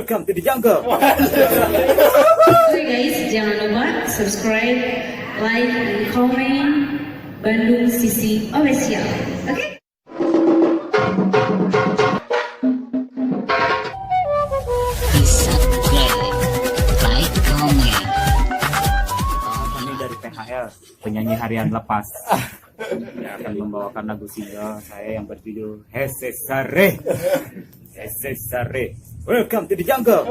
Welcome to the jungle. Oke guys, jangan lupa subscribe, like, dan komen Bandung Sisi Official. Oke? Bisa play, like, komen. Kami dari PHL, penyanyi harian lepas, yang akan membawakan lagu single saya yang berjudul Hese Sare. Hese Sare. Welcome to the jungle.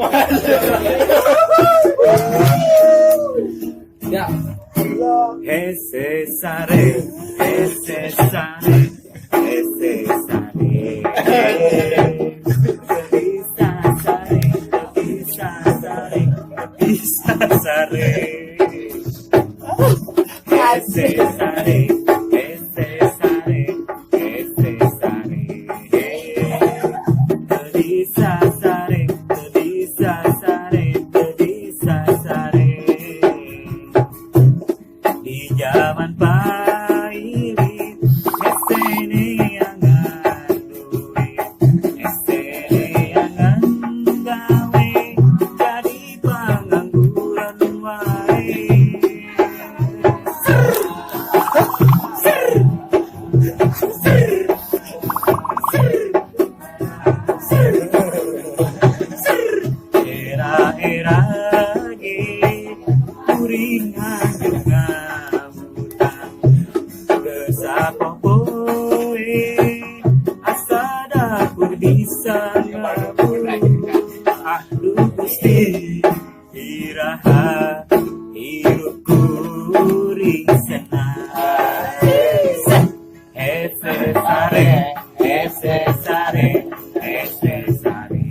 Ya. Hese Sare, Hese Sare, Hese Sare. Bisa Sare, bisa Sare, bisa Sare. Hese Sare, Hese Sare, Hese Sare. Bisa Sare, bisa Sare, bisa Sare. Di zaman pailit, esene angan duit, esene angan gawe, jadi pengangguran wae. Era-era ge kuringan juga hutang kesapopoe asa dapur bisa ngabur. Aduh Gusti iraha hirup kuring senang. Hese Sare, Hese Sare, Hese Sare.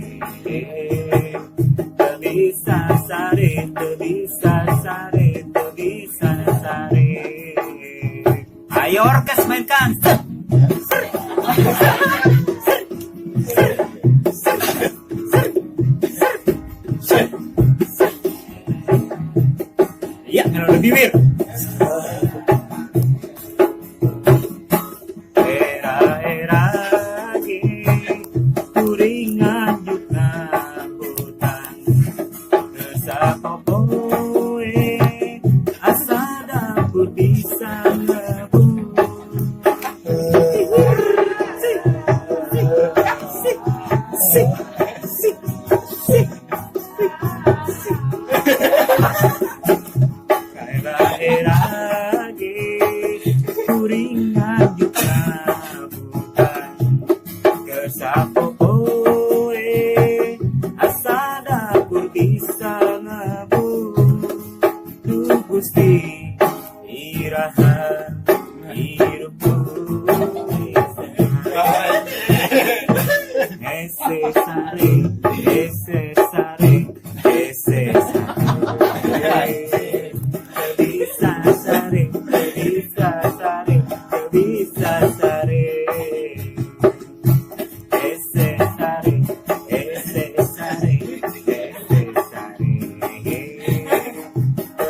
Bisa Sare, bisa Sare, bisa Sare. Ayo orkes mainkan. Iya, kalau lebih wir. Era-era ge kuringan juga hutang kesapopoe asa dapur bisa ngebul. Era-era ge kuringan juga hutang kesapopoe asa dapur bisa ngabul. Duh Gusti iraha hirup kuring senang. Hese Sare, Hese Sare, Hese Sare. Bisa Sare, bisa Sare, bisa Sare. Hese Sare, Hese Sare, Hese Sare.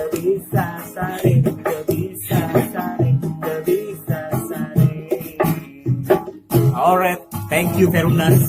Bisa Sare, bisa Sare, bisa Sare. Alright, thank you Perunas.